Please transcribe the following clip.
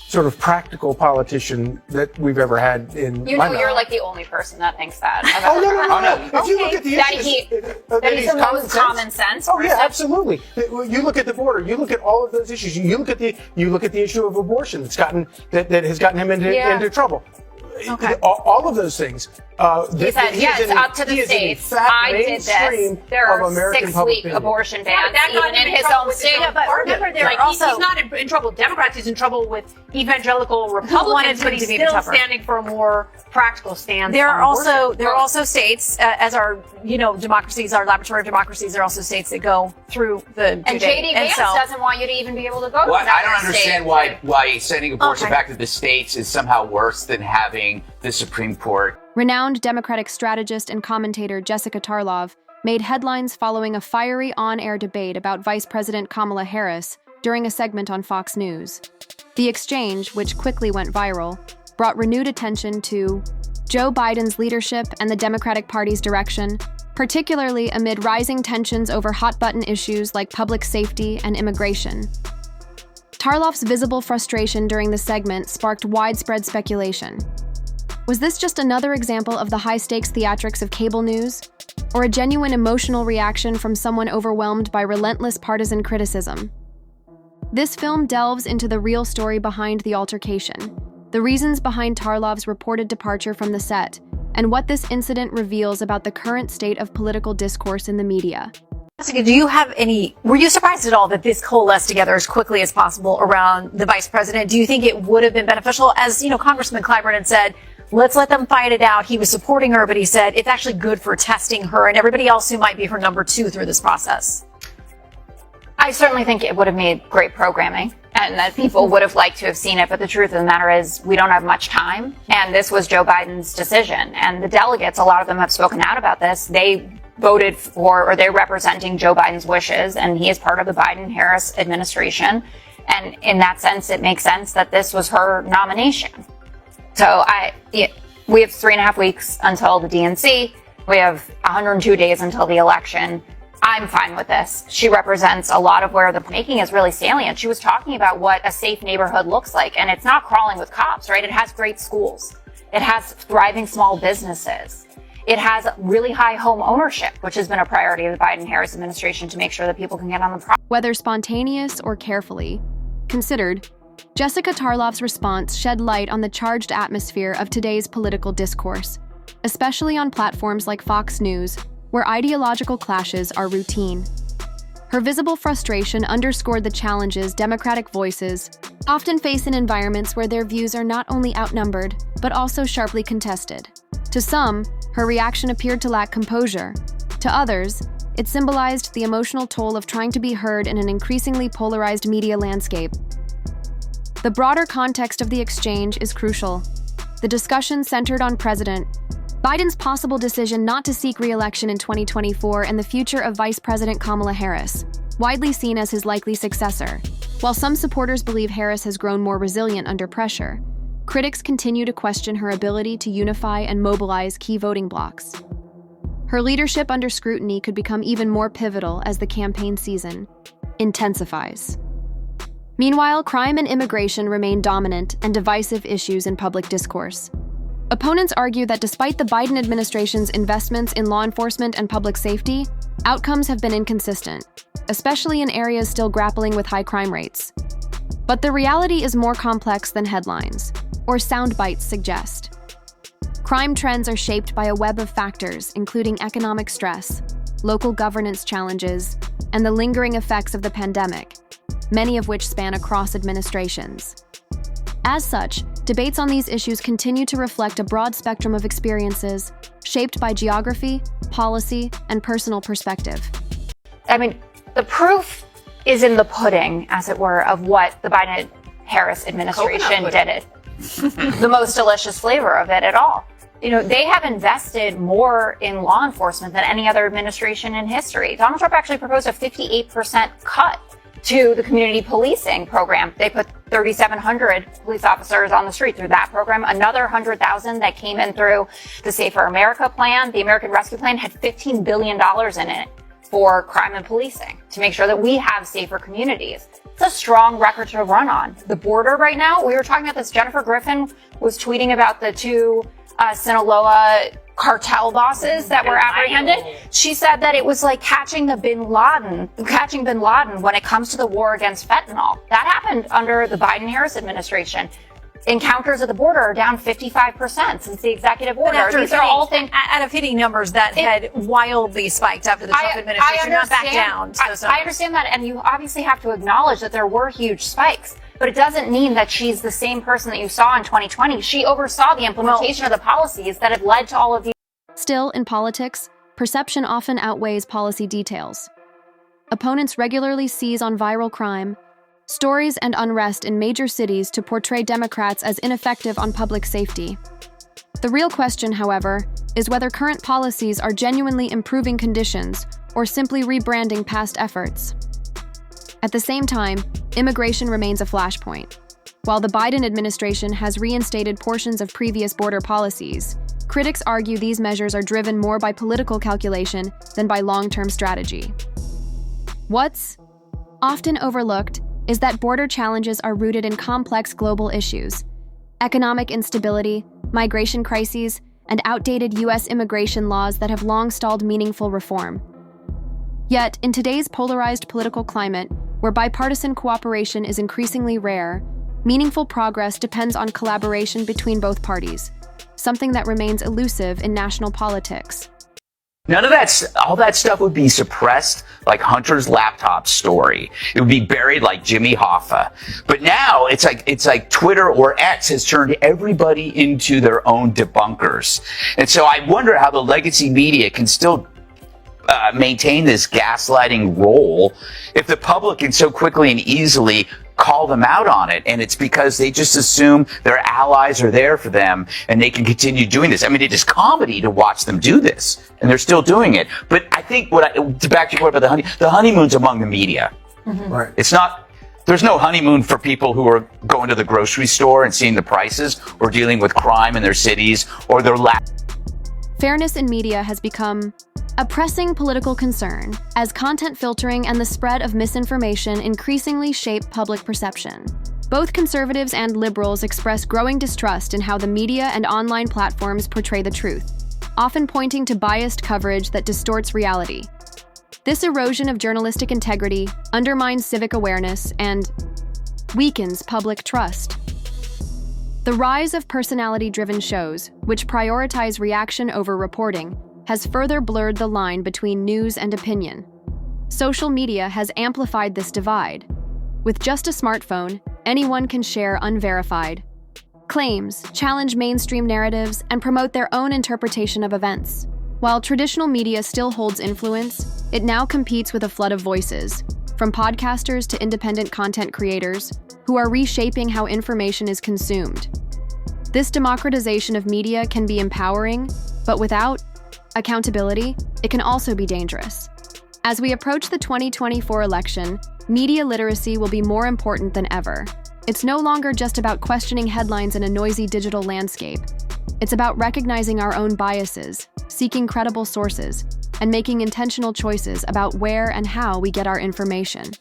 sort of practical politician that we've ever had in You my know, knowledge. you're like the only person that thinks that. Oh, no. If you look at the issues, that he's the most common sense. Oh, yeah, absolutely. You look at the border. You look at all of those issues. You look at the issue of abortion that has gotten him into trouble. Okay. All of those things. He said, it's up to the states. I did this. There are 6-week abortion bans, even in his own state. But remember, he's not in trouble with Democrats. He's in trouble with evangelical Republicans, but he's still standing for a more practical stance. There are also states, as our democracies, our laboratory of democracies, there are also states that go through the due and date. JD Vance doesn't want you to even be able to go to I don't understand state. why sending abortion back to the states is somehow worse than having the Supreme Court. Renowned Democratic strategist and commentator Jessica Tarlov made headlines following a fiery on-air debate about Vice President Kamala Harris during a segment on Fox News. The exchange, which quickly went viral, brought renewed attention to Joe Biden's leadership and the Democratic Party's direction, particularly amid rising tensions over hot-button issues like public safety and immigration. Tarlov's visible frustration during the segment sparked widespread speculation. Was this just another example of the high-stakes theatrics of cable news? Or a genuine emotional reaction from someone overwhelmed by relentless partisan criticism? This film delves into the real story behind the altercation, the reasons behind Tarlov's reported departure from the set, and what this incident reveals about the current state of political discourse in the media. Were you surprised at all that this coalesced together as quickly as possible around the vice president? Do you think it would have been beneficial? As Congressman Clyburn had said, let's let them fight it out. He was supporting her, but he said it's actually good for testing her and everybody else who might be her number 2 through this process. I certainly think it would have made great programming and that people would have liked to have seen it. But the truth of the matter is we don't have much time. And this was Joe Biden's decision. And the delegates, a lot of them have spoken out about this. They voted for, or they're representing Joe Biden's wishes. And he is part of the Biden-Harris administration. And in that sense, it makes sense that this was her nomination. So we have 3.5 weeks until the DNC. We have 102 days until the election. I'm fine with this. She represents a lot of where the making is really salient. She was talking about what a safe neighborhood looks like, and it's not crawling with cops, right? It has great schools. It has thriving small businesses. It has really high home ownership, which has been a priority of the Biden-Harris administration to make sure that people can get on the property. Whether spontaneous or carefully considered, Jessica Tarlov's response shed light on the charged atmosphere of today's political discourse, especially on platforms like Fox News, where ideological clashes are routine. Her visible frustration underscored the challenges Democratic voices often face in environments where their views are not only outnumbered, but also sharply contested. To some, her reaction appeared to lack composure. To others, it symbolized the emotional toll of trying to be heard in an increasingly polarized media landscape. The broader context of the exchange is crucial. The discussion centered on President Biden's possible decision not to seek re-election in 2024 and the future of Vice President Kamala Harris, widely seen as his likely successor. While some supporters believe Harris has grown more resilient under pressure, critics continue to question her ability to unify and mobilize key voting blocs. Her leadership under scrutiny could become even more pivotal as the campaign season intensifies. Meanwhile, crime and immigration remain dominant and divisive issues in public discourse. Opponents argue that despite the Biden administration's investments in law enforcement and public safety, outcomes have been inconsistent, especially in areas still grappling with high crime rates. But the reality is more complex than headlines, or sound bites suggest. Crime trends are shaped by a web of factors, including economic stress, local governance challenges, and the lingering effects of the pandemic, many of which span across administrations. As such, debates on these issues continue to reflect a broad spectrum of experiences, shaped by geography, policy, and personal perspective. I mean, the proof is in the pudding, as it were, of what the Biden-Harris administration did it. The most delicious flavor of it at all. They have invested more in law enforcement than any other administration in history. Donald Trump actually proposed a 58% cut to the community policing program. They put 3,700 police officers on the street through that program. Another 100,000 that came in through the Safer America plan. The American Rescue Plan had $15 billion in it for crime and policing to make sure that we have safer communities. It's a strong record to run on. The border right now, we were talking about this. Jennifer Griffin was tweeting about the two Sinaloa cartel bosses that were apprehended. She said that it was like catching Bin Laden when it comes to the war against fentanyl. That happened under the Biden-Harris administration. Encounters at the border are down 55% since the executive order. These are all things out of hitting numbers that had wildly spiked after the Trump administration, not back down. I understand that, and you obviously have to acknowledge that there were huge spikes. But it doesn't mean that she's the same person that you saw in 2020. She oversaw the implementation of the policies that have led to all of these. Still, in politics, perception often outweighs policy details. Opponents regularly seize on viral crime, stories, and unrest in major cities to portray Democrats as ineffective on public safety. The real question, however, is whether current policies are genuinely improving conditions or simply rebranding past efforts. At the same time, immigration remains a flashpoint. While the Biden administration has reinstated portions of previous border policies, critics argue these measures are driven more by political calculation than by long-term strategy. What's often overlooked is that border challenges are rooted in complex global issues: economic instability, migration crises, and outdated U.S. immigration laws that have long stalled meaningful reform. Yet, in today's polarized political climate, where bipartisan cooperation is increasingly rare, meaningful progress depends on collaboration between both parties, something that remains elusive in national politics. None of that, all that stuff would be suppressed like Hunter's laptop story. It would be buried like Jimmy Hoffa. But now it's like Twitter or X has turned everybody into their own debunkers. And so I wonder how the legacy media can still maintain this gaslighting role if the public can so quickly and easily call them out on it. And it's because they just assume their allies are there for them and they can continue doing this. I mean, it is comedy to watch them do this, and they're still doing it. But I think to back to your point about the honeymoon's among the media. Mm-hmm. Right. It's not, there's no honeymoon for people who are going to the grocery store and seeing the prices or dealing with crime in their cities or their Fairness in media has become a pressing political concern as content filtering and the spread of misinformation increasingly shape public perception. Both conservatives and liberals express growing distrust in how the media and online platforms portray the truth, often pointing to biased coverage that distorts reality. This erosion of journalistic integrity undermines civic awareness and weakens public trust. The rise of personality-driven shows, which prioritize reaction over reporting, has further blurred the line between news and opinion. Social media has amplified this divide. With just a smartphone, anyone can share unverified claims, challenge mainstream narratives, and promote their own interpretation of events. While traditional media still holds influence, it now competes with a flood of voices, from podcasters to independent content creators, who are reshaping how information is consumed. This democratization of media can be empowering, but without accountability, it can also be dangerous. As we approach the 2024 election, media literacy will be more important than ever. It's no longer just about questioning headlines in a noisy digital landscape. It's about recognizing our own biases, seeking credible sources, and making intentional choices about where and how we get our information.